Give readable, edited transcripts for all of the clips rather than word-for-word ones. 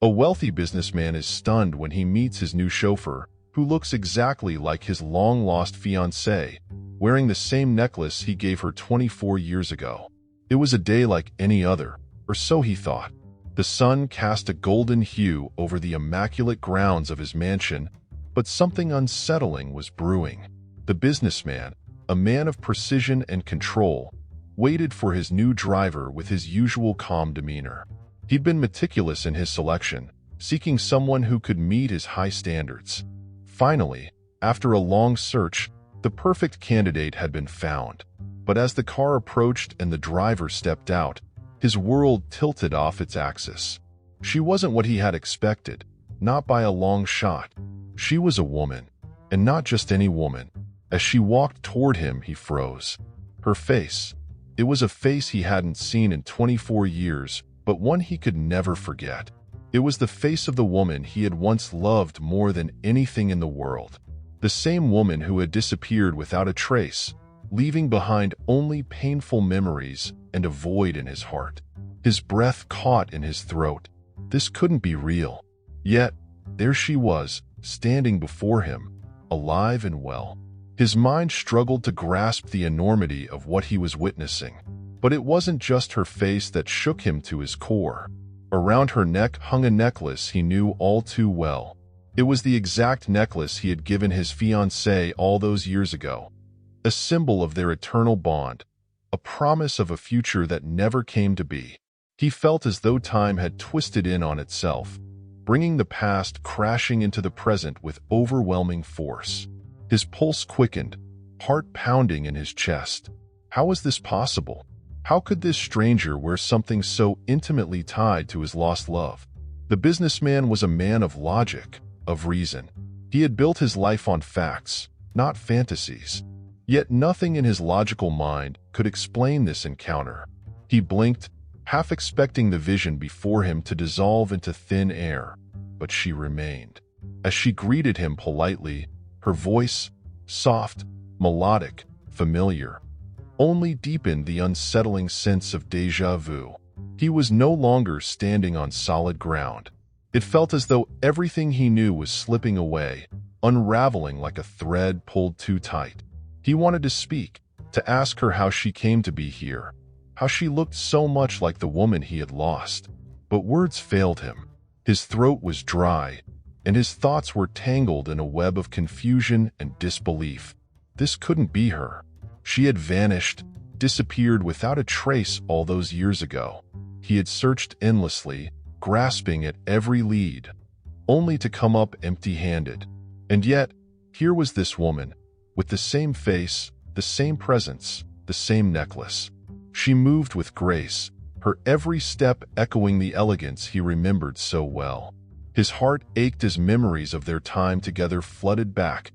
A wealthy businessman is stunned when he meets his new chauffeur, who looks exactly like his long-lost fiancée, wearing the same necklace he gave her 24 years ago. It was a day like any other, or so he thought. The sun cast a golden hue over the immaculate grounds of his mansion, but something unsettling was brewing. The businessman, a man of precision and control, waited for his new driver with his usual calm demeanor. He'd been meticulous in his selection, seeking someone who could meet his high standards. Finally, after a long search, the perfect candidate had been found. But as the car approached and the driver stepped out, his world tilted off its axis. She wasn't what he had expected, not by a long shot. She was a woman, and not just any woman. As she walked toward him, he froze. Her face. It was a face he hadn't seen in 24 years, but one he could never forget. It was the face of the woman he had once loved more than anything in the world. The same woman who had disappeared without a trace, leaving behind only painful memories and a void in his heart. His breath caught in his throat. This couldn't be real. Yet, there she was, standing before him, alive and well. His mind struggled to grasp the enormity of what he was witnessing. But it wasn't just her face that shook him to his core. Around her neck hung a necklace he knew all too well. It was the exact necklace he had given his fiancée all those years ago. A symbol of their eternal bond, a promise of a future that never came to be. He felt as though time had twisted in on itself, bringing the past crashing into the present with overwhelming force. His pulse quickened, heart pounding in his chest. How was this possible? How could this stranger wear something so intimately tied to his lost love? The businessman was a man of logic, of reason. He had built his life on facts, not fantasies. Yet nothing in his logical mind could explain this encounter. He blinked, half expecting the vision before him to dissolve into thin air, but she remained. As she greeted him politely, her voice, soft, melodic, familiar, only deepened the unsettling sense of déjà vu. He was no longer standing on solid ground. It felt as though everything he knew was slipping away, unraveling like a thread pulled too tight. He wanted to speak, to ask her how she came to be here, how she looked so much like the woman he had lost. But words failed him. His throat was dry, and his thoughts were tangled in a web of confusion and disbelief. This couldn't be her. She had vanished, disappeared without a trace all those years ago. He had searched endlessly, grasping at every lead, only to come up empty-handed. And yet, here was this woman, with the same face, the same presence, the same necklace. She moved with grace, her every step echoing the elegance he remembered so well. His heart ached as memories of their time together flooded back,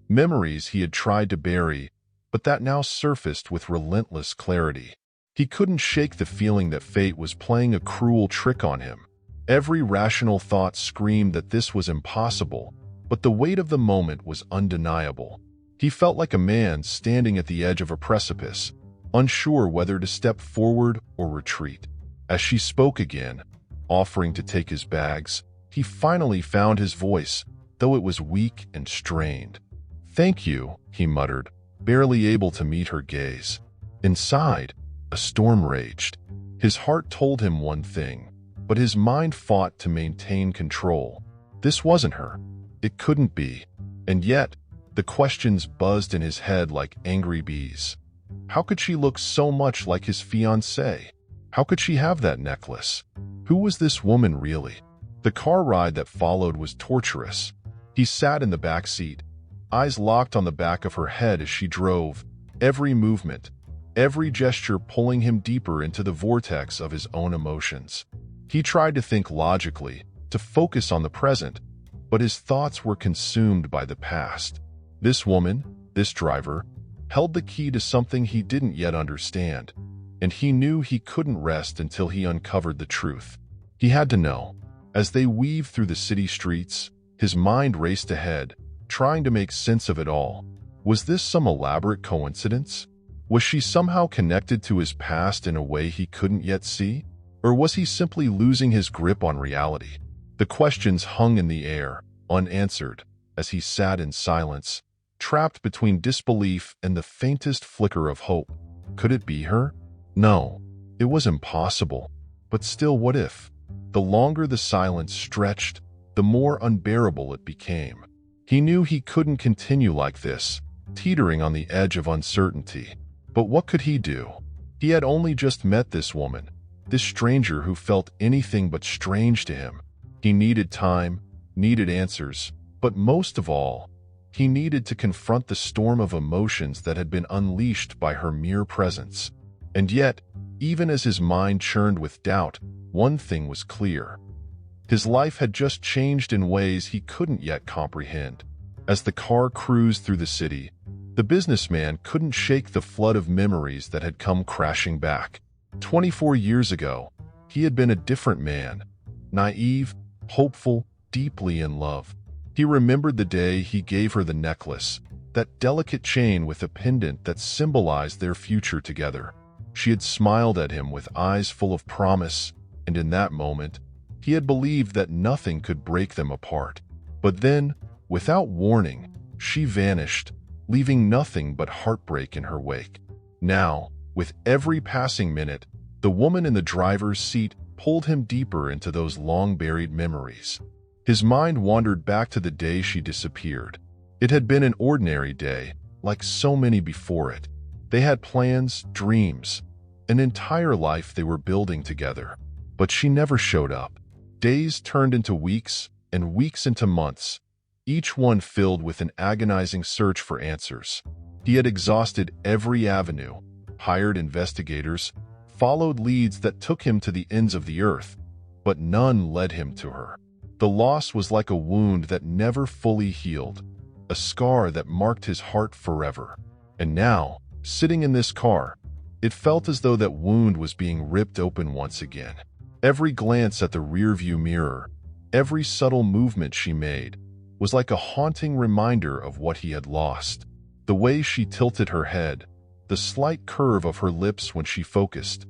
memories he had tried to bury, but that now surfaced with relentless clarity. He couldn't shake the feeling that fate was playing a cruel trick on him. Every rational thought screamed that this was impossible, but the weight of the moment was undeniable. He felt like a man standing at the edge of a precipice, unsure whether to step forward or retreat. As she spoke again, offering to take his bags, he finally found his voice, though it was weak and strained. "Thank you," he muttered, barely able to meet her gaze. Inside, a storm raged. His heart told him one thing, but his mind fought to maintain control. This wasn't her. It couldn't be. And yet, the questions buzzed in his head like angry bees. How could she look so much like his fiancée? How could she have that necklace? Who was this woman really? The car ride that followed was torturous. He sat in the back seat, eyes locked on the back of her head as she drove, every movement, every gesture pulling him deeper into the vortex of his own emotions. He tried to think logically, to focus on the present, but his thoughts were consumed by the past. This woman, this driver, held the key to something he didn't yet understand, and he knew he couldn't rest until he uncovered the truth. He had to know. As they weaved through the city streets, his mind raced ahead, trying to make sense of it all. Was this some elaborate coincidence? Was she somehow connected to his past in a way he couldn't yet see? Or was he simply losing his grip on reality? The questions hung in the air, unanswered, as he sat in silence, trapped between disbelief and the faintest flicker of hope. Could it be her? No, it was impossible. But still, what if? The longer the silence stretched, the more unbearable it became. He knew he couldn't continue like this, teetering on the edge of uncertainty. But what could he do? He had only just met this woman, this stranger who felt anything but strange to him. He needed time, needed answers, but most of all, he needed to confront the storm of emotions that had been unleashed by her mere presence. And yet, even as his mind churned with doubt, one thing was clear. His life had just changed in ways he couldn't yet comprehend. As the car cruised through the city, the businessman couldn't shake the flood of memories that had come crashing back. 24 years ago, he had been a different man, naive, hopeful, deeply in love. He remembered the day he gave her the necklace, that delicate chain with a pendant that symbolized their future together. She had smiled at him with eyes full of promise, and in that moment, he had believed that nothing could break them apart. But then, without warning, she vanished, leaving nothing but heartbreak in her wake. Now, with every passing minute, the woman in the driver's seat pulled him deeper into those long-buried memories. His mind wandered back to the day she disappeared. It had been an ordinary day, like so many before it. They had plans, dreams, an entire life they were building together. But she never showed up. Days turned into weeks, and weeks into months, each one filled with an agonizing search for answers. He had exhausted every avenue, hired investigators, followed leads that took him to the ends of the earth, but none led him to her. The loss was like a wound that never fully healed, a scar that marked his heart forever. And now, sitting in this car, it felt as though that wound was being ripped open once again. Every glance at the rearview mirror, every subtle movement she made, was like a haunting reminder of what he had lost. The way she tilted her head, the slight curve of her lips when she focused,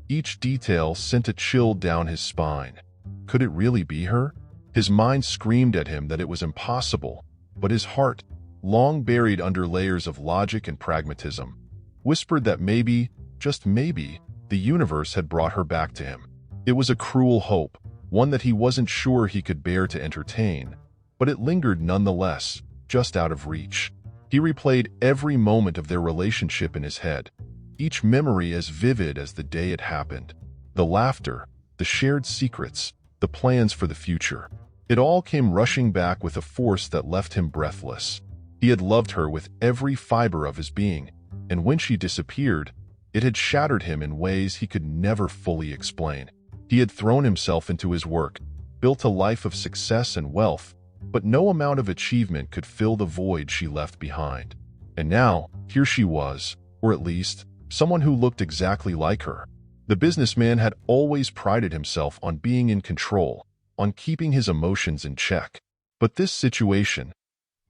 each detail sent a chill down his spine. Could it really be her? His mind screamed at him that it was impossible, but his heart, long buried under layers of logic and pragmatism, whispered that maybe, just maybe, the universe had brought her back to him. It was a cruel hope, one that he wasn't sure he could bear to entertain, but it lingered nonetheless, just out of reach. He replayed every moment of their relationship in his head, each memory as vivid as the day it happened. The laughter, the shared secrets, the plans for the future. It all came rushing back with a force that left him breathless. He had loved her with every fiber of his being, and when she disappeared, it had shattered him in ways he could never fully explain. He had thrown himself into his work, built a life of success and wealth, but no amount of achievement could fill the void she left behind. And now, here she was, or at least, someone who looked exactly like her. The businessman had always prided himself on being in control, on keeping his emotions in check. But this situation,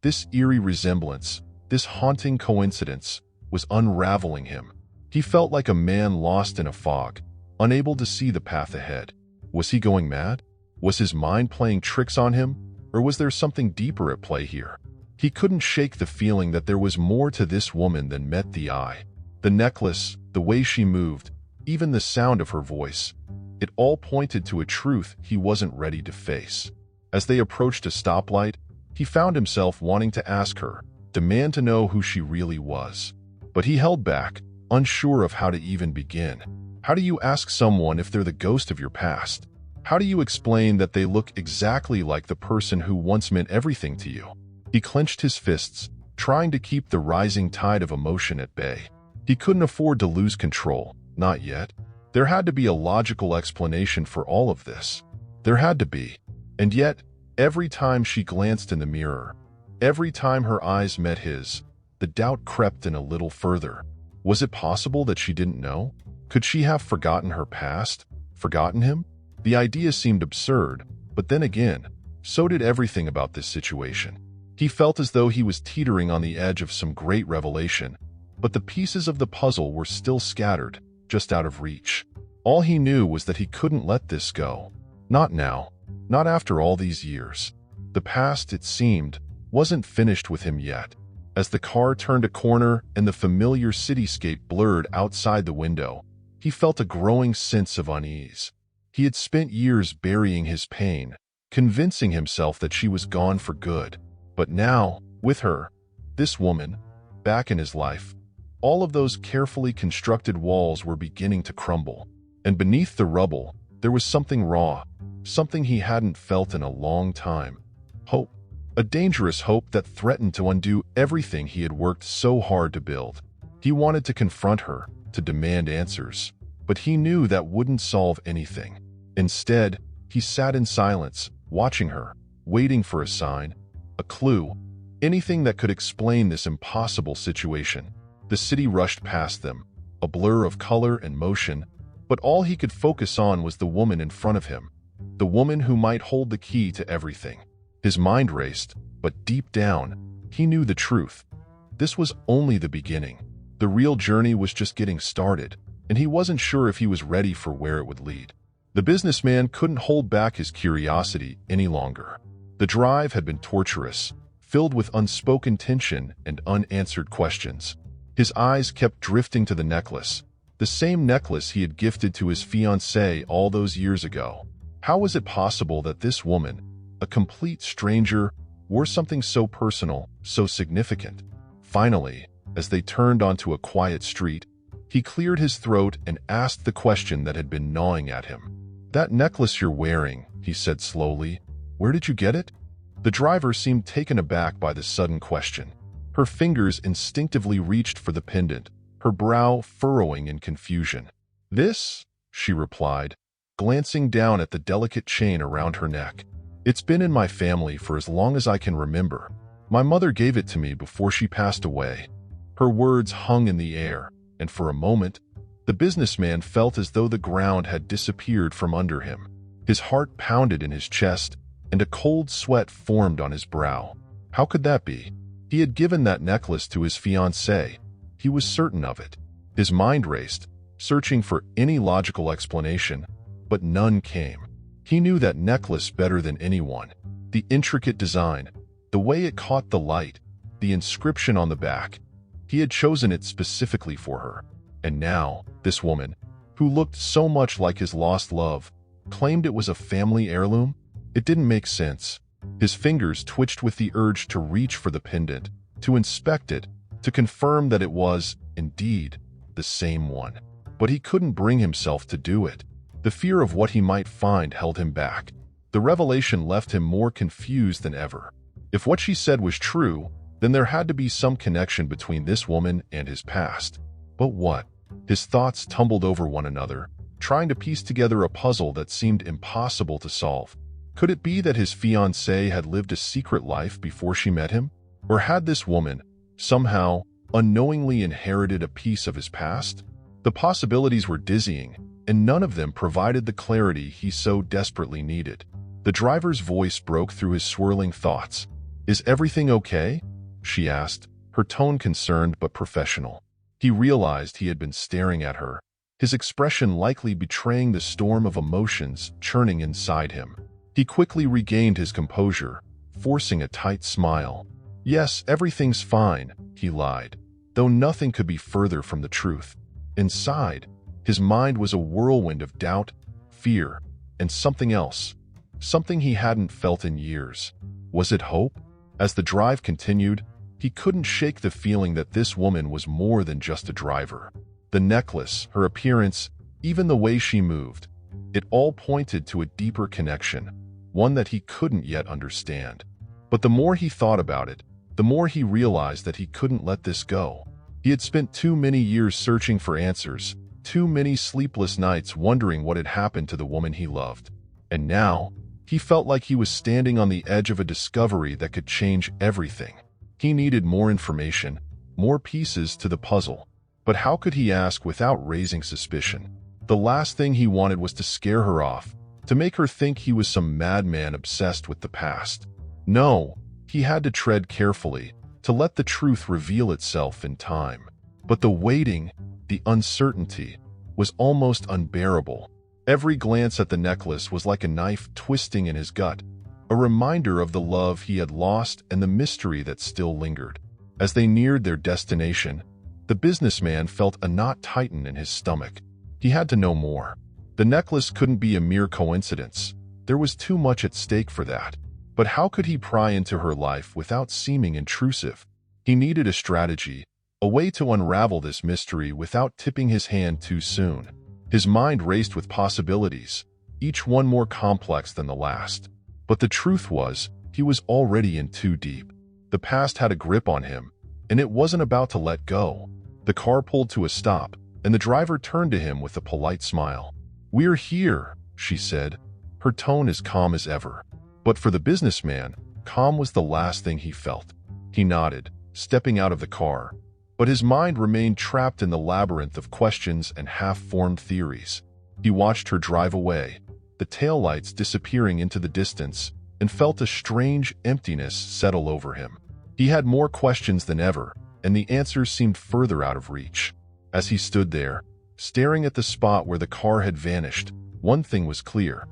this eerie resemblance, this haunting coincidence, was unraveling him. He felt like a man lost in a fog, unable to see the path ahead. Was he going mad? Was his mind playing tricks on him? Or was there something deeper at play here? He couldn't shake the feeling that there was more to this woman than met the eye. The necklace, the way she moved, even the sound of her voice, it all pointed to a truth he wasn't ready to face. As they approached a stoplight, he found himself wanting to ask her, demand to know who she really was. But he held back, unsure of how to even begin. How do you ask someone if they're the ghost of your past? How do you explain that they look exactly like the person who once meant everything to you? He clenched his fists, trying to keep the rising tide of emotion at bay. He couldn't afford to lose control, not yet. There had to be a logical explanation for all of this. There had to be. And yet, every time she glanced in the mirror, every time her eyes met his, the doubt crept in a little further. Was it possible that she didn't know? Could she have forgotten her past? Forgotten him? The idea seemed absurd, but then again, so did everything about this situation. He felt as though he was teetering on the edge of some great revelation, but the pieces of the puzzle were still scattered, just out of reach. All he knew was that he couldn't let this go. Not now. Not after all these years. The past, it seemed, wasn't finished with him yet. As the car turned a corner and the familiar cityscape blurred outside the window, he felt a growing sense of unease. He had spent years burying his pain, convincing himself that she was gone for good. But now, with her, this woman, back in his life, all of those carefully constructed walls were beginning to crumble. And beneath the rubble, there was something raw, something he hadn't felt in a long time. Hope. A dangerous hope that threatened to undo everything he had worked so hard to build. He wanted to confront her, to demand answers, but he knew that wouldn't solve anything. Instead, he sat in silence, watching her, waiting for a sign, a clue, anything that could explain this impossible situation. The city rushed past them, a blur of color and motion, but all he could focus on was the woman in front of him, the woman who might hold the key to everything. His mind raced, but deep down, he knew the truth. This was only the beginning. The real journey was just getting started, and he wasn't sure if he was ready for where it would lead. The businessman couldn't hold back his curiosity any longer. The drive had been torturous, filled with unspoken tension and unanswered questions. His eyes kept drifting to the necklace, the same necklace he had gifted to his fiancée all those years ago. How was it possible that this woman, a complete stranger, wore something so personal, so significant? Finally, as they turned onto a quiet street, he cleared his throat and asked the question that had been gnawing at him. "That necklace you're wearing," he said slowly, "where did you get it?" The driver seemed taken aback by the sudden question. Her fingers instinctively reached for the pendant, her brow furrowing in confusion. "This," she replied, glancing down at the delicate chain around her neck. "It's been in my family for as long as I can remember. My mother gave it to me before she passed away." Her words hung in the air, and for a moment, the businessman felt as though the ground had disappeared from under him. His heart pounded in his chest, and a cold sweat formed on his brow. How could that be? He had given that necklace to his fiancée. He was certain of it. His mind raced, searching for any logical explanation, but none came. He knew that necklace better than anyone. The intricate design, the way it caught the light, the inscription on the back. He had chosen it specifically for her. And now, this woman, who looked so much like his lost love, claimed it was a family heirloom? It didn't make sense. His fingers twitched with the urge to reach for the pendant, to inspect it, to confirm that it was, indeed, the same one. But he couldn't bring himself to do it. The fear of what he might find held him back. The revelation left him more confused than ever. If what she said was true, then there had to be some connection between this woman and his past. But what? His thoughts tumbled over one another, trying to piece together a puzzle that seemed impossible to solve. Could it be that his fiancée had lived a secret life before she met him? Or had this woman, somehow, unknowingly inherited a piece of his past? The possibilities were dizzying, and none of them provided the clarity he so desperately needed. The driver's voice broke through his swirling thoughts. "Is everything okay?" she asked, her tone concerned but professional. He realized he had been staring at her, his expression likely betraying the storm of emotions churning inside him. He quickly regained his composure, forcing a tight smile. "Yes, everything's fine," he lied, though nothing could be further from the truth. Inside, his mind was a whirlwind of doubt, fear, and something else, something he hadn't felt in years. Was it hope? As the drive continued, he couldn't shake the feeling that this woman was more than just a driver. The necklace, her appearance, even the way she moved, it all pointed to a deeper connection, one that he couldn't yet understand. But the more he thought about it, the more he realized that he couldn't let this go. He had spent too many years searching for answers, too many sleepless nights wondering what had happened to the woman he loved. And now, he felt like he was standing on the edge of a discovery that could change everything. He needed more information, more pieces to the puzzle. But how could he ask without raising suspicion? The last thing he wanted was to scare her off, to make her think he was some madman obsessed with the past. No, he had to tread carefully, to let the truth reveal itself in time. But the waiting, the uncertainty, was almost unbearable. Every glance at the necklace was like a knife twisting in his gut, a reminder of the love he had lost and the mystery that still lingered. As they neared their destination, the businessman felt a knot tighten in his stomach. He had to know more. The necklace couldn't be a mere coincidence. There was too much at stake for that. But how could he pry into her life without seeming intrusive? He needed a strategy, a way to unravel this mystery without tipping his hand too soon. His mind raced with possibilities, each one more complex than the last. But the truth was, he was already in too deep. The past had a grip on him, and it wasn't about to let go. The car pulled to a stop, and the driver turned to him with a polite smile. "We're here," she said, her tone as calm as ever. But for the businessman, calm was the last thing he felt. He nodded, stepping out of the car, but his mind remained trapped in the labyrinth of questions and half-formed theories. He watched her drive away, the taillights disappearing into the distance, and felt a strange emptiness settle over him. He had more questions than ever, and the answers seemed further out of reach. As he stood there, staring at the spot where the car had vanished, one thing was clear.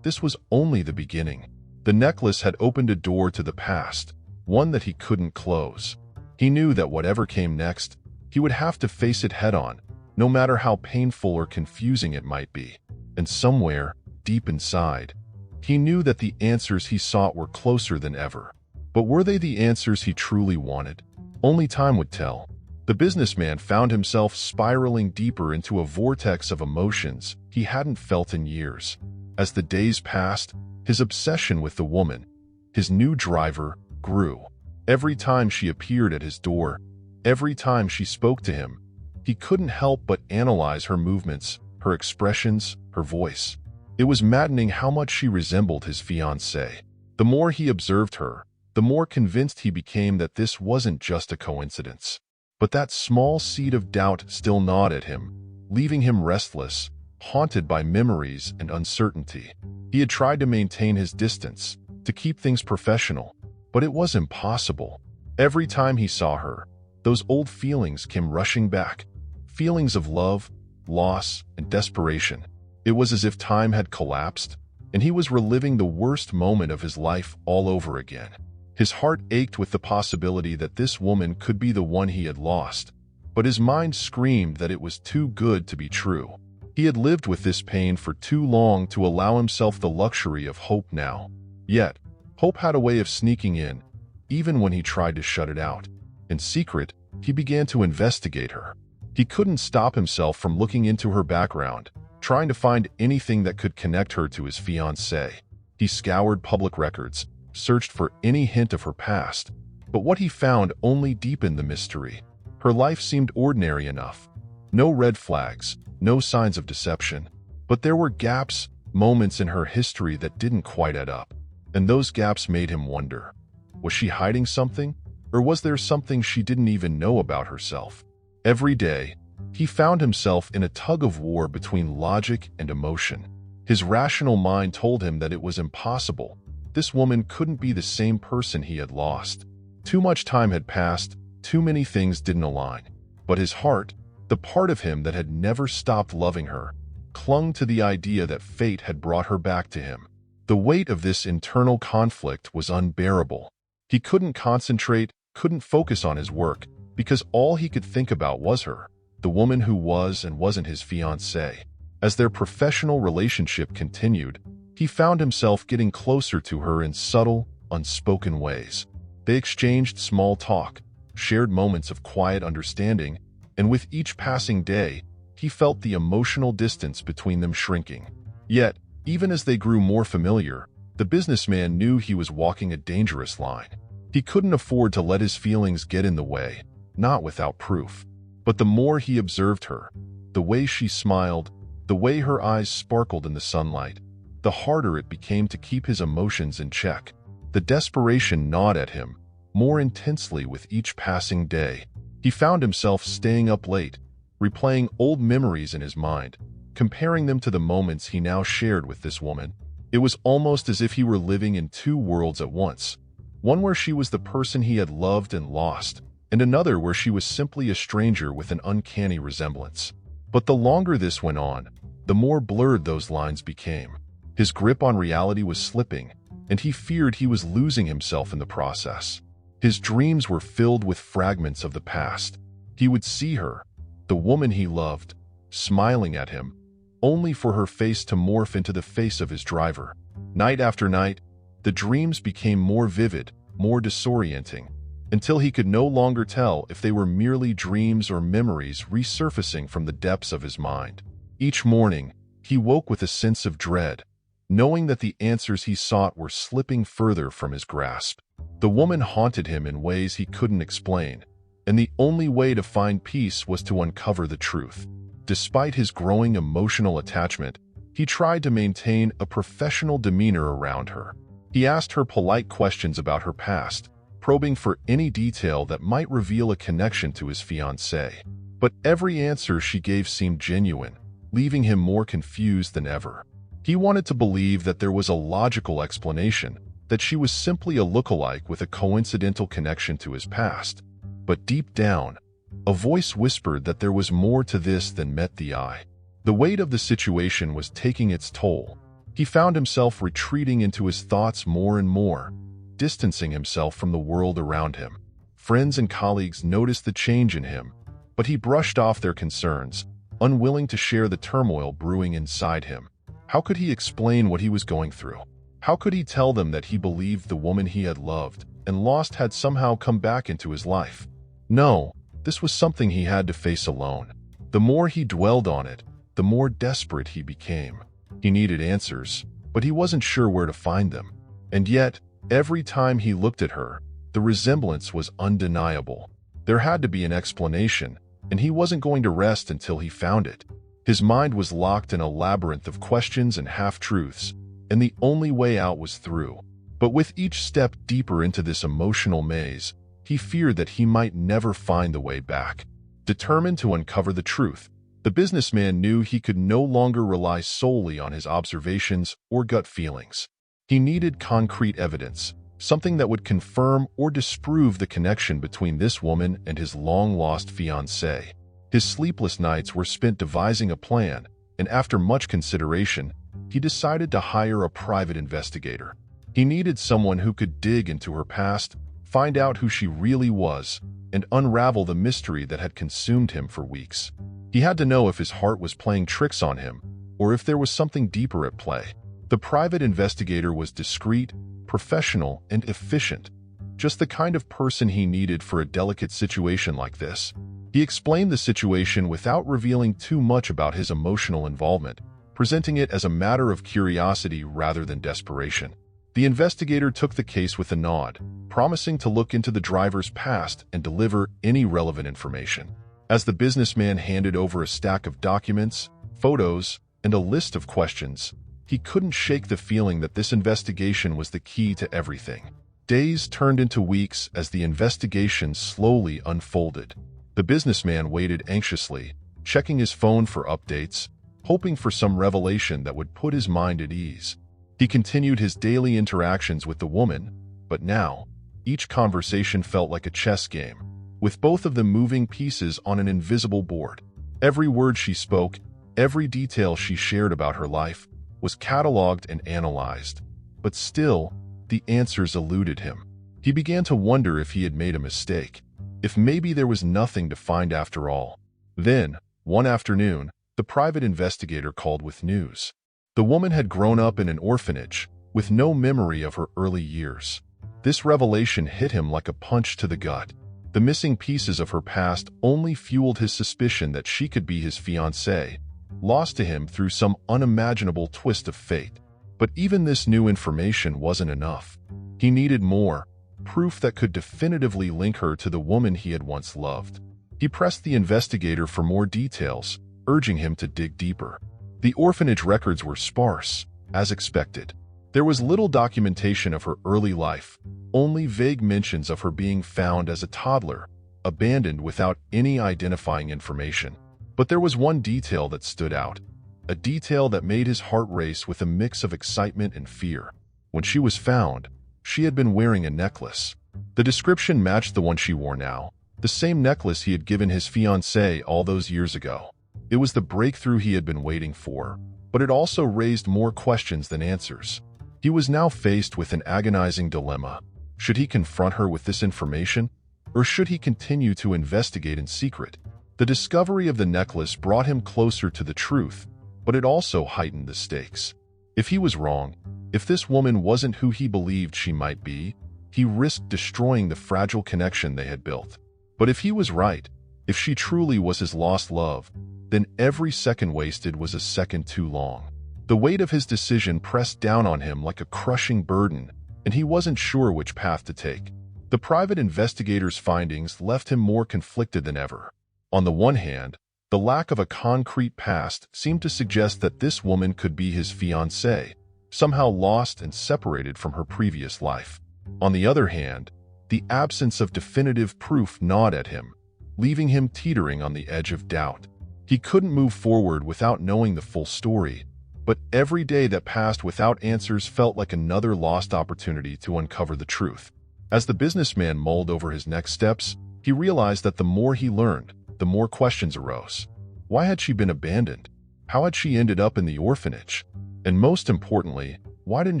This was only the beginning. The necklace had opened a door to the past, one that he couldn't close. He knew that whatever came next, he would have to face it head-on, no matter how painful or confusing it might be. And somewhere, deep inside, he knew that the answers he sought were closer than ever. But were they the answers he truly wanted? Only time would tell. The businessman found himself spiraling deeper into a vortex of emotions he hadn't felt in years. As the days passed, his obsession with the woman, his new driver, grew. Every time she appeared at his door, every time she spoke to him, he couldn't help but analyze her movements, her expressions, her voice. It was maddening how much she resembled his fiancée. The more he observed her, the more convinced he became that this wasn't just a coincidence. But that small seed of doubt still gnawed at him, leaving him restless, haunted by memories and uncertainty. He had tried to maintain his distance, to keep things professional, but it was impossible. Every time he saw her, those old feelings came rushing back, feelings of love, loss, and desperation. It was as if time had collapsed, and he was reliving the worst moment of his life all over again. His heart ached with the possibility that this woman could be the one he had lost, but his mind screamed that it was too good to be true. He had lived with this pain for too long to allow himself the luxury of hope now. Yet, hope had a way of sneaking in, even when he tried to shut it out. In secret, he began to investigate her. He couldn't stop himself from looking into her background, trying to find anything that could connect her to his fiancée. He scoured public records, searched for any hint of her past, but what he found only deepened the mystery. Her life seemed ordinary enough. No red flags, no signs of deception. But there were gaps, moments in her history that didn't quite add up. And those gaps made him wonder. Was she hiding something? Or was there something she didn't even know about herself? Every day, he found himself in a tug-of-war between logic and emotion. His rational mind told him that it was impossible. This woman couldn't be the same person he had lost. Too much time had passed, too many things didn't align. But his heart, the part of him that had never stopped loving her, clung to the idea that fate had brought her back to him. The weight of this internal conflict was unbearable. He couldn't concentrate, couldn't focus on his work, because all he could think about was her, the woman who was and wasn't his fiancée. As their professional relationship continued, he found himself getting closer to her in subtle, unspoken ways. They exchanged small talk, shared moments of quiet understanding, and with each passing day, he felt the emotional distance between them shrinking. Yet, even as they grew more familiar, the businessman knew he was walking a dangerous line. He couldn't afford to let his feelings get in the way, not without proof. But the more he observed her, the way she smiled, the way her eyes sparkled in the sunlight, the harder it became to keep his emotions in check. The desperation gnawed at him, more intensely with each passing day. He found himself staying up late, replaying old memories in his mind, comparing them to the moments he now shared with this woman. It was almost as if he were living in two worlds at once, one where she was the person he had loved and lost, and another where she was simply a stranger with an uncanny resemblance. But the longer this went on, the more blurred those lines became. His grip on reality was slipping, and he feared he was losing himself in the process. His dreams were filled with fragments of the past. He would see her, the woman he loved, smiling at him, only for her face to morph into the face of his driver. Night after night, the dreams became more vivid, more disorienting, until he could no longer tell if they were merely dreams or memories resurfacing from the depths of his mind. Each morning, he woke with a sense of dread, knowing that the answers he sought were slipping further from his grasp. The woman haunted him in ways he couldn't explain, and the only way to find peace was to uncover the truth. Despite his growing emotional attachment, he tried to maintain a professional demeanor around her. He asked her polite questions about her past, probing for any detail that might reveal a connection to his fiancée. But every answer she gave seemed genuine, leaving him more confused than ever. He wanted to believe that there was a logical explanation, that she was simply a lookalike with a coincidental connection to his past. But deep down, a voice whispered that there was more to this than met the eye. The weight of the situation was taking its toll. He found himself retreating into his thoughts more and more, distancing himself from the world around him. Friends and colleagues noticed the change in him, but he brushed off their concerns, unwilling to share the turmoil brewing inside him. How could he explain what he was going through? How could he tell them that he believed the woman he had loved and lost had somehow come back into his life? No, this was something he had to face alone. The more he dwelled on it, the more desperate he became. He needed answers, but he wasn't sure where to find them. And yet, every time he looked at her, the resemblance was undeniable. There had to be an explanation, and he wasn't going to rest until he found it. His mind was locked in a labyrinth of questions and half-truths, and the only way out was through. But with each step deeper into this emotional maze, he feared that he might never find the way back. Determined to uncover the truth, the businessman knew he could no longer rely solely on his observations or gut feelings. He needed concrete evidence, something that would confirm or disprove the connection between this woman and his long-lost fiancée. His sleepless nights were spent devising a plan, and after much consideration, he decided to hire a private investigator. He needed someone who could dig into her past, find out who she really was, and unravel the mystery that had consumed him for weeks. He had to know if his heart was playing tricks on him, or if there was something deeper at play. The private investigator was discreet, professional, and efficient, just the kind of person he needed for a delicate situation like this. He explained the situation without revealing too much about his emotional involvement, presenting it as a matter of curiosity rather than desperation. The investigator took the case with a nod, promising to look into the driver's past and deliver any relevant information. As the businessman handed over a stack of documents, photos, and a list of questions, he couldn't shake the feeling that this investigation was the key to everything. Days turned into weeks as the investigation slowly unfolded. The businessman waited anxiously, checking his phone for updates, hoping for some revelation that would put his mind at ease. He continued his daily interactions with the woman, but now, each conversation felt like a chess game, with both of them moving pieces on an invisible board. Every word she spoke, every detail she shared about her life, was cataloged and analyzed. But still, the answers eluded him. He began to wonder if he had made a mistake, if maybe there was nothing to find after all. Then, one afternoon, the private investigator called with news. The woman had grown up in an orphanage, with no memory of her early years. This revelation hit him like a punch to the gut. The missing pieces of her past only fueled his suspicion that she could be his fiancée, lost to him through some unimaginable twist of fate. But even this new information wasn't enough. He needed more, proof that could definitively link her to the woman he had once loved. He pressed the investigator for more details, urging him to dig deeper. The orphanage records were sparse, as expected. There was little documentation of her early life, only vague mentions of her being found as a toddler, abandoned without any identifying information. But there was one detail that stood out, a detail that made his heart race with a mix of excitement and fear. When she was found, she had been wearing a necklace. The description matched the one she wore now, the same necklace he had given his fiancée all those years ago. It was the breakthrough he had been waiting for, but it also raised more questions than answers. He was now faced with an agonizing dilemma. Should he confront her with this information, or should he continue to investigate in secret? The discovery of the necklace brought him closer to the truth, but it also heightened the stakes. If he was wrong, if this woman wasn't who he believed she might be, he risked destroying the fragile connection they had built. But if he was right, if she truly was his lost love, then every second wasted was a second too long. The weight of his decision pressed down on him like a crushing burden, and he wasn't sure which path to take. The private investigator's findings left him more conflicted than ever. On the one hand, the lack of a concrete past seemed to suggest that this woman could be his fiancée, somehow lost and separated from her previous life. On the other hand, the absence of definitive proof gnawed at him, leaving him teetering on the edge of doubt. He couldn't move forward without knowing the full story, but every day that passed without answers felt like another lost opportunity to uncover the truth. As the businessman mulled over his next steps, he realized that the more he learned, the more questions arose. Why had she been abandoned? How had she ended up in the orphanage? And most importantly, why didn't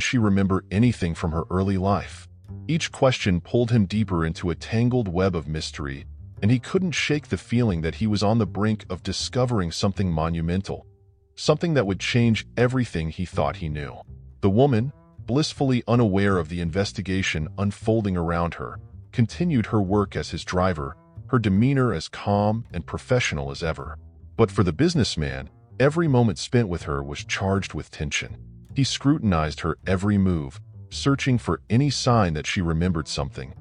she remember anything from her early life? Each question pulled him deeper into a tangled web of mystery, and he couldn't shake the feeling that he was on the brink of discovering something monumental, something that would change everything he thought he knew. The woman, blissfully unaware of the investigation unfolding around her, continued her work as his driver, her demeanor as calm and professional as ever. But for the businessman, every moment spent with her was charged with tension. He scrutinized her every move, searching for any sign that she remembered something,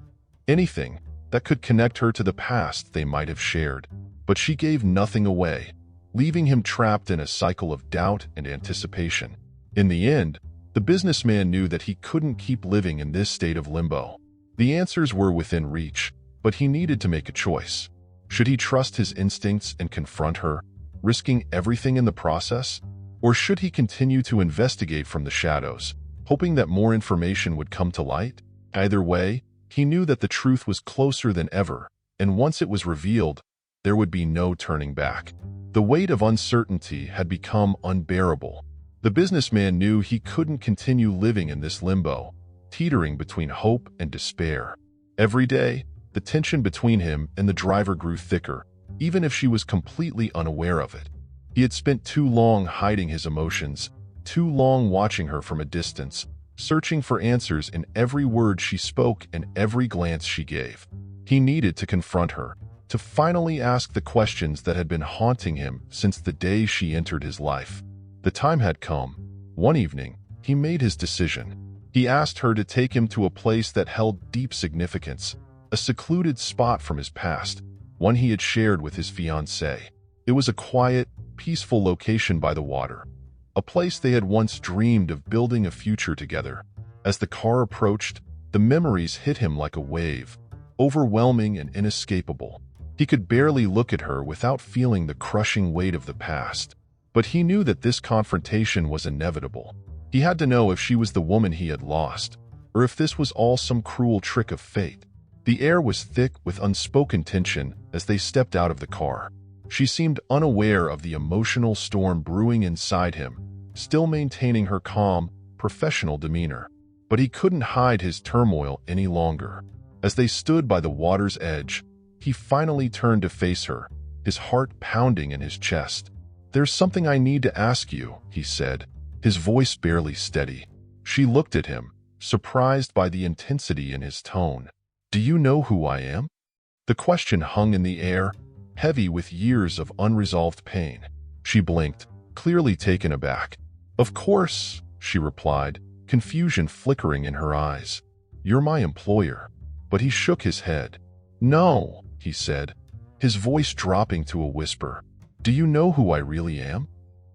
anything that could connect her to the past they might have shared. But she gave nothing away, leaving him trapped in a cycle of doubt and anticipation. In the end, the businessman knew that he couldn't keep living in this state of limbo. The answers were within reach, but he needed to make a choice. Should he trust his instincts and confront her, risking everything in the process? Or should he continue to investigate from the shadows, hoping that more information would come to light? Either way, he knew that the truth was closer than ever, and once it was revealed, there would be no turning back. The weight of uncertainty had become unbearable. The businessman knew he couldn't continue living in this limbo, teetering between hope and despair. Every day, the tension between him and the driver grew thicker, even if she was completely unaware of it. He had spent too long hiding his emotions, too long watching her from a distance, searching for answers in every word she spoke and every glance she gave. He needed to confront her, to finally ask the questions that had been haunting him since the day she entered his life. The time had come. One evening, he made his decision. He asked her to take him to a place that held deep significance, a secluded spot from his past, one he had shared with his fiancée. It was a quiet, peaceful location by the water, a place they had once dreamed of building a future together. As the car approached, the memories hit him like a wave, overwhelming and inescapable. He could barely look at her without feeling the crushing weight of the past. But he knew that this confrontation was inevitable. He had to know if she was the woman he had lost, or if this was all some cruel trick of fate. The air was thick with unspoken tension as they stepped out of the car. She seemed unaware of the emotional storm brewing inside him, still maintaining her calm, professional demeanor. But he couldn't hide his turmoil any longer. As they stood by the water's edge, he finally turned to face her, his heart pounding in his chest. "There's something I need to ask you," he said, his voice barely steady. She looked at him, surprised by the intensity in his tone. "Do you know who I am?" The question hung in the air, heavy with years of unresolved pain. She blinked, clearly taken aback. "Of course," she replied, confusion flickering in her eyes. "You're my employer." But he shook his head. "No," he said, his voice dropping to a whisper. "Do you know who I really am?"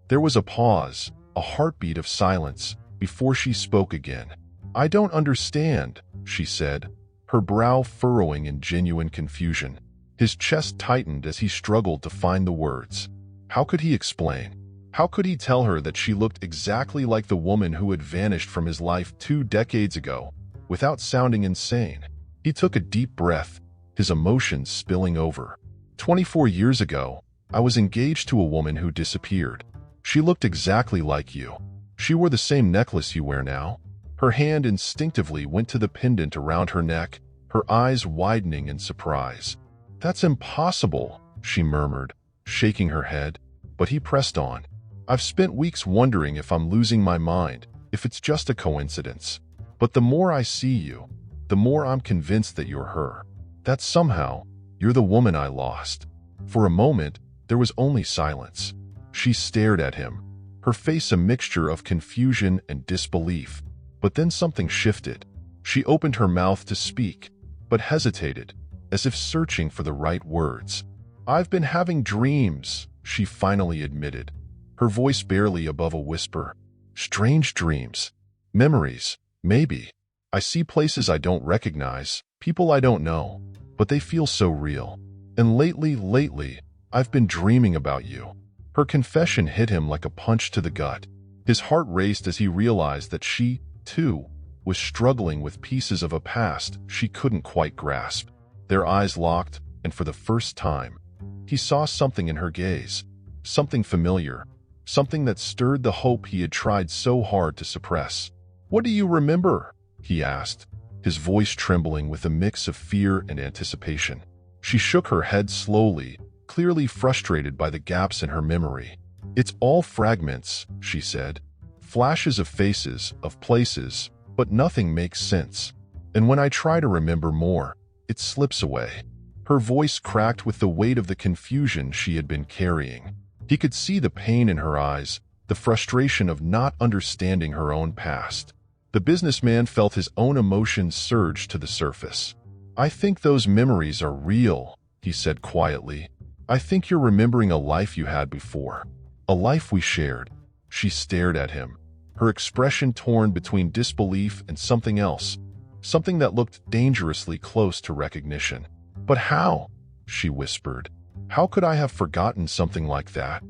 There was a pause, a heartbeat of silence, before she spoke again. "I don't understand," she said, her brow furrowing in genuine confusion. His chest tightened as he struggled to find the words. How could he explain? How could he tell her that she looked exactly like the woman who had vanished from his life 2 decades ago, without sounding insane? He took a deep breath, his emotions spilling over. 24 years ago, I was engaged to a woman who disappeared. She looked exactly like you. She wore the same necklace you wear now." Her hand instinctively went to the pendant around her neck, her eyes widening in surprise. "That's impossible," she murmured, shaking her head. But he pressed on. "I've spent weeks wondering if I'm losing my mind, if it's just a coincidence. But the more I see you, the more I'm convinced that you're her. That somehow, you're the woman I lost." For a moment, there was only silence. She stared at him, her face a mixture of confusion and disbelief. But then something shifted. She opened her mouth to speak, but hesitated, as if searching for the right words. "I've been having dreams," she finally admitted, her voice barely above a whisper. "Strange dreams. Memories, maybe. I see places I don't recognize, people I don't know, but they feel so real. And lately, I've been dreaming about you." Her confession hit him like a punch to the gut. His heart raced as he realized that she, too, was struggling with pieces of a past she couldn't quite grasp. Their eyes locked, and for the first time, he saw something in her gaze, something familiar, something that stirred the hope he had tried so hard to suppress. "What do you remember?" he asked, his voice trembling with a mix of fear and anticipation. She shook her head slowly, clearly frustrated by the gaps in her memory. "It's all fragments," she said. "Flashes of faces, of places, but nothing makes sense. And when I try to remember more, it slips away." Her voice cracked with the weight of the confusion she had been carrying. He could see the pain in her eyes, the frustration of not understanding her own past. The businessman felt his own emotions surge to the surface. "I think those memories are real," he said quietly. "I think you're remembering a life you had before. A life we shared." She stared at him, her expression torn between disbelief and something else, something that looked dangerously close to recognition. "But how?" she whispered. "How could I have forgotten something like that?"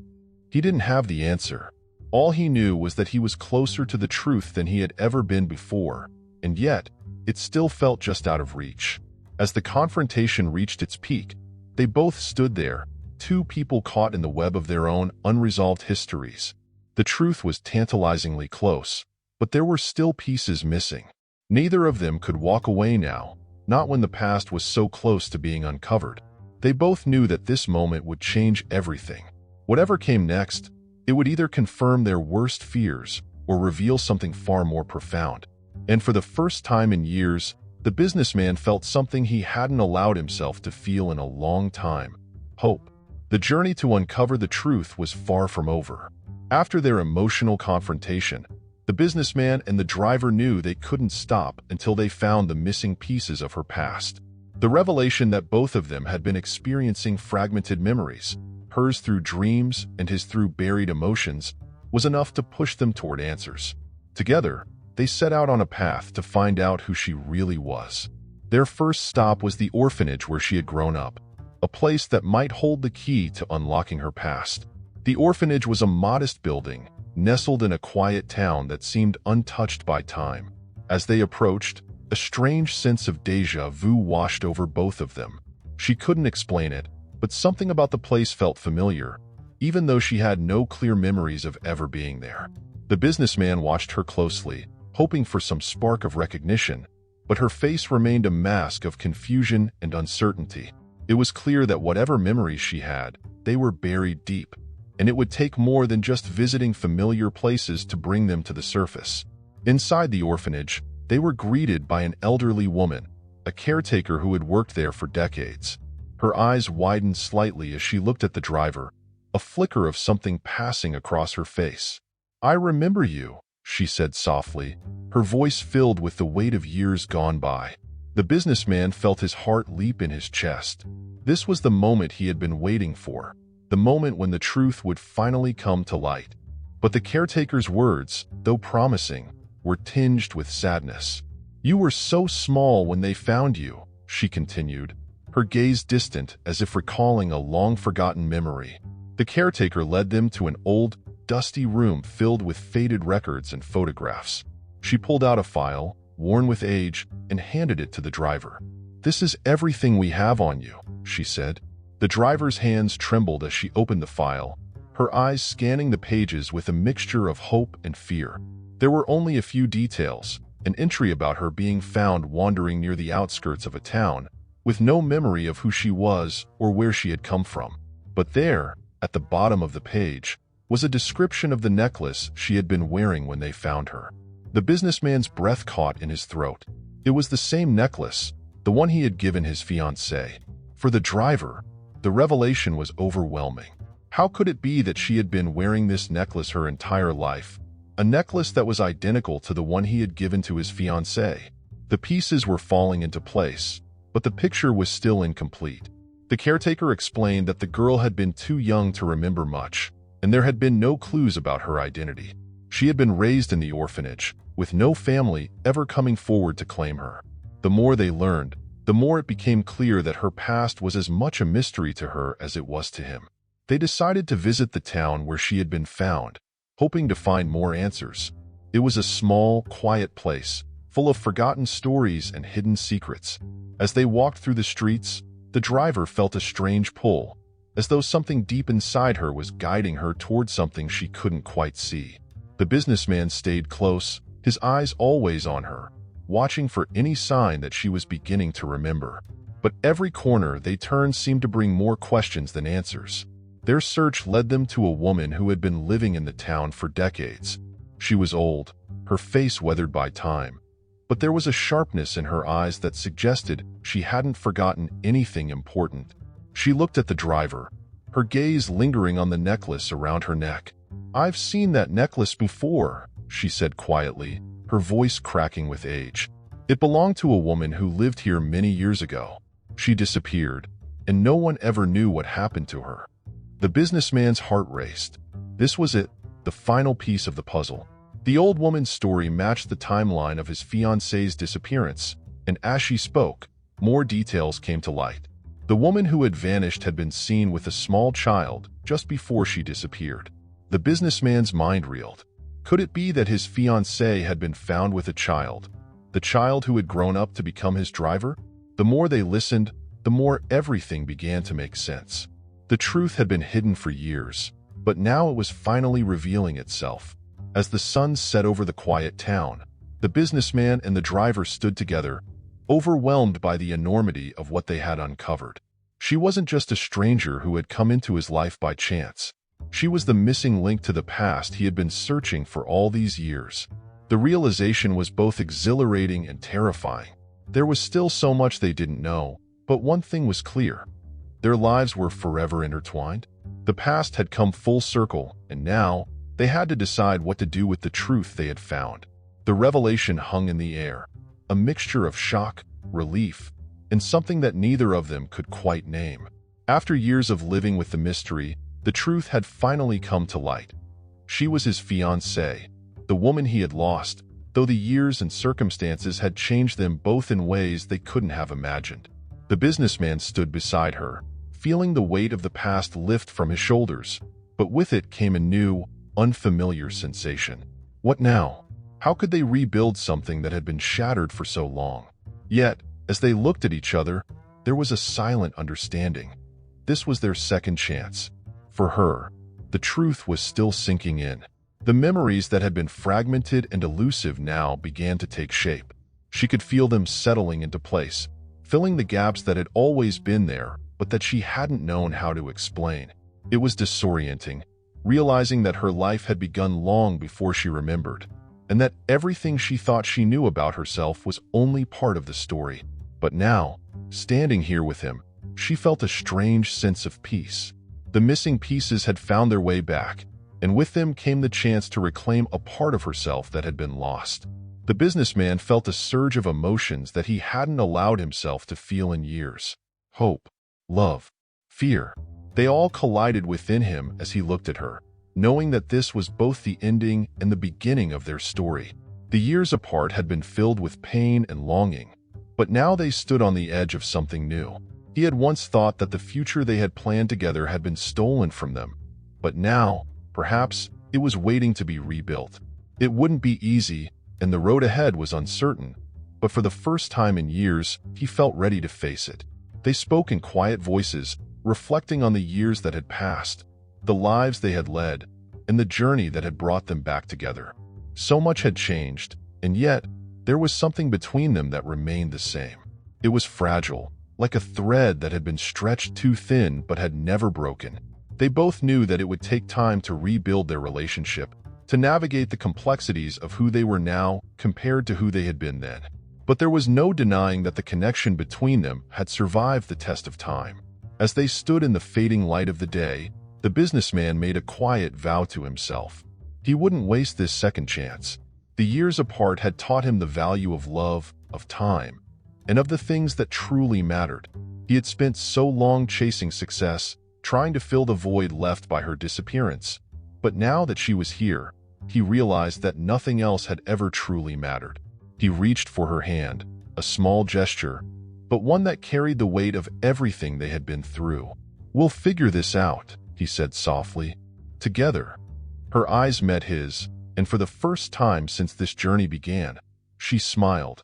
He didn't have the answer. All he knew was that he was closer to the truth than he had ever been before, and yet, it still felt just out of reach. As the confrontation reached its peak, they both stood there, two people caught in the web of their own unresolved histories. The truth was tantalizingly close, but there were still pieces missing. Neither of them could walk away now, not when the past was so close to being uncovered. They both knew that this moment would change everything. Whatever came next, it would either confirm their worst fears or reveal something far more profound. And for the first time in years, the businessman felt something he hadn't allowed himself to feel in a long time: hope. The journey to uncover the truth was far from over. After their emotional confrontation, the businessman and the driver knew they couldn't stop until they found the missing pieces of her past. The revelation that both of them had been experiencing fragmented memories, hers through dreams and his through buried emotions, was enough to push them toward answers. Together, they set out on a path to find out who she really was. Their first stop was the orphanage where she had grown up, a place that might hold the key to unlocking her past. The orphanage was a modest building, nestled in a quiet town that seemed untouched by time. As they approached, a strange sense of déjà vu washed over both of them. She couldn't explain it, but something about the place felt familiar, even though she had no clear memories of ever being there. The businessman watched her closely, hoping for some spark of recognition, but her face remained a mask of confusion and uncertainty. It was clear that whatever memories she had, they were buried deep, and it would take more than just visiting familiar places to bring them to the surface. Inside the orphanage, they were greeted by an elderly woman, a caretaker who had worked there for decades. Her eyes widened slightly as she looked at the driver, a flicker of something passing across her face. "I remember you," she said softly, her voice filled with the weight of years gone by. The businessman felt his heart leap in his chest. This was the moment he had been waiting for, the moment when the truth would finally come to light. But the caretaker's words, though promising, were tinged with sadness. "You were so small when they found you," she continued, her gaze distant as if recalling a long-forgotten memory. The caretaker led them to an old, dusty room filled with faded records and photographs. She pulled out a file, worn with age, and handed it to the driver. "This is everything we have on you," she said. The driver's hands trembled as she opened the file, her eyes scanning the pages with a mixture of hope and fear. There were only a few details, an entry about her being found wandering near the outskirts of a town, with no memory of who she was or where she had come from. But there, at the bottom of the page, was a description of the necklace she had been wearing when they found her. The businessman's breath caught in his throat. It was the same necklace, the one he had given his fiancée. For the driver, the revelation was overwhelming. How could it be that she had been wearing this necklace her entire life? A necklace that was identical to the one he had given to his fiancée. The pieces were falling into place, but the picture was still incomplete. The caretaker explained that the girl had been too young to remember much, and there had been no clues about her identity. She had been raised in the orphanage, with no family ever coming forward to claim her. The more they learned, the more it became clear that her past was as much a mystery to her as it was to him. They decided to visit the town where she had been found, hoping to find more answers. It was a small, quiet place, full of forgotten stories and hidden secrets. As they walked through the streets, the driver felt a strange pull, as though something deep inside her was guiding her toward something she couldn't quite see. The businessman stayed close, his eyes always on her, watching for any sign that she was beginning to remember. But every corner they turned seemed to bring more questions than answers. Their search led them to a woman who had been living in the town for decades. She was old, her face weathered by time, but there was a sharpness in her eyes that suggested she hadn't forgotten anything important. She looked at the driver, her gaze lingering on the necklace around her neck. "I've seen that necklace before," she said quietly, her voice cracking with age. "It belonged to a woman who lived here many years ago. She disappeared, and no one ever knew what happened to her." The businessman's heart raced. This was it, the final piece of the puzzle. The old woman's story matched the timeline of his fiancée's disappearance, and as she spoke, more details came to light. The woman who had vanished had been seen with a small child just before she disappeared. The businessman's mind reeled. Could it be that his fiancée had been found with a child? The child who had grown up to become his driver? The more they listened, the more everything began to make sense. The truth had been hidden for years, but now it was finally revealing itself. As the sun set over the quiet town, the businessman and the driver stood together, overwhelmed by the enormity of what they had uncovered. She wasn't just a stranger who had come into his life by chance. She was the missing link to the past he had been searching for all these years. The realization was both exhilarating and terrifying. There was still so much they didn't know, but one thing was clear. Their lives were forever intertwined. The past had come full circle, and now they had to decide what to do with the truth they had found. The revelation hung in the air, a mixture of shock, relief, and something that neither of them could quite name. After years of living with the mystery, the truth had finally come to light. She was his fiancée, the woman he had lost, though the years and circumstances had changed them both in ways they couldn't have imagined. The businessman stood beside her, feeling the weight of the past lift from his shoulders, but with it came a new, unfamiliar sensation. What now? How could they rebuild something that had been shattered for so long? Yet, as they looked at each other, there was a silent understanding. This was their second chance. For her, the truth was still sinking in. The memories that had been fragmented and elusive now began to take shape. She could feel them settling into place, filling the gaps that had always been there, but that she hadn't known how to explain. It was disorienting, realizing that her life had begun long before she remembered, and that everything she thought she knew about herself was only part of the story. But now, standing here with him, she felt a strange sense of peace. The missing pieces had found their way back, and with them came the chance to reclaim a part of herself that had been lost. The businessman felt a surge of emotions that he hadn't allowed himself to feel in years. Hope, love, fear. They all collided within him as he looked at her, knowing that this was both the ending and the beginning of their story. The years apart had been filled with pain and longing, but now they stood on the edge of something new. He had once thought that the future they had planned together had been stolen from them, but now, perhaps, it was waiting to be rebuilt. It wouldn't be easy, and the road ahead was uncertain, but for the first time in years, he felt ready to face it. They spoke in quiet voices, reflecting on the years that had passed, the lives they had led, and the journey that had brought them back together. So much had changed, and yet, there was something between them that remained the same. It was fragile, like a thread that had been stretched too thin but had never broken. They both knew that it would take time to rebuild their relationship, to navigate the complexities of who they were now compared to who they had been then. But there was no denying that the connection between them had survived the test of time. As they stood in the fading light of the day, the businessman made a quiet vow to himself. He wouldn't waste this second chance. The years apart had taught him the value of love, of time, and of the things that truly mattered. He had spent so long chasing success, trying to fill the void left by her disappearance. But now that she was here, he realized that nothing else had ever truly mattered. He reached for her hand, a small gesture, but one that carried the weight of everything they had been through. "We'll figure this out," he said softly. "Together." Her eyes met his, and for the first time since this journey began, she smiled.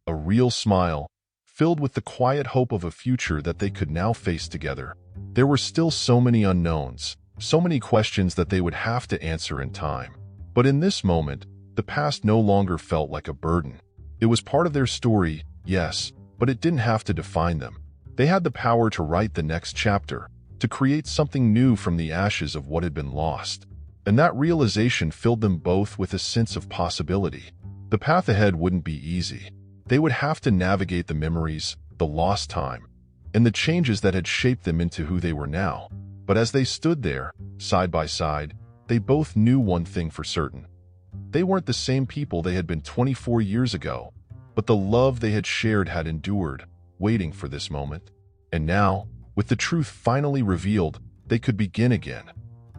A real smile, filled with the quiet hope of a future that they could now face together. There were still so many unknowns, so many questions that they would have to answer in time. But in this moment, the past no longer felt like a burden. It was part of their story, yes, but it didn't have to define them. They had the power to write the next chapter, to create something new from the ashes of what had been lost. And that realization filled them both with a sense of possibility. The path ahead wouldn't be easy. They would have to navigate the memories, the lost time, and the changes that had shaped them into who they were now. But as they stood there, side by side, they both knew one thing for certain. They weren't the same people they had been 24 years ago, but the love they had shared had endured, waiting for this moment. And now, with the truth finally revealed, they could begin again.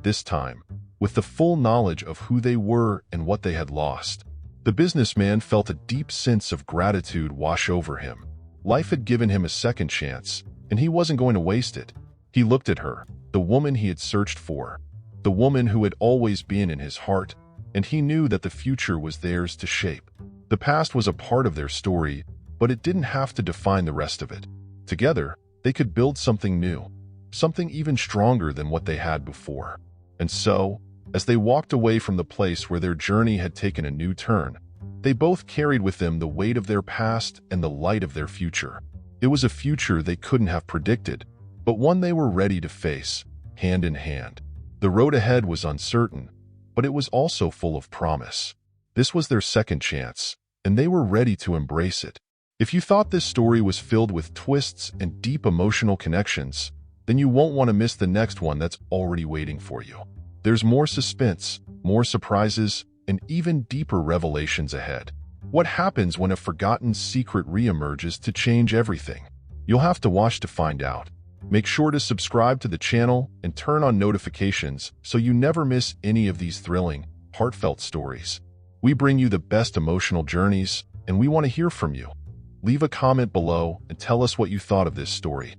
This time, with the full knowledge of who they were and what they had lost. The businessman felt a deep sense of gratitude wash over him. Life had given him a second chance, and he wasn't going to waste it. He looked at her, the woman he had searched for, the woman who had always been in his heart, and he knew that the future was theirs to shape. The past was a part of their story, but it didn't have to define the rest of it. Together, they could build something new, something even stronger than what they had before. And so, as they walked away from the place where their journey had taken a new turn, they both carried with them the weight of their past and the light of their future. It was a future they couldn't have predicted, but one they were ready to face, hand in hand. The road ahead was uncertain, but it was also full of promise. This was their second chance, and they were ready to embrace it. If you thought this story was filled with twists and deep emotional connections, then you won't want to miss the next one that's already waiting for you. There's more suspense, more surprises, and even deeper revelations ahead. What happens when a forgotten secret reemerges to change everything? You'll have to watch to find out. Make sure to subscribe to the channel and turn on notifications so you never miss any of these thrilling, heartfelt stories. We bring you the best emotional journeys, and we want to hear from you. Leave a comment below and tell us what you thought of this story.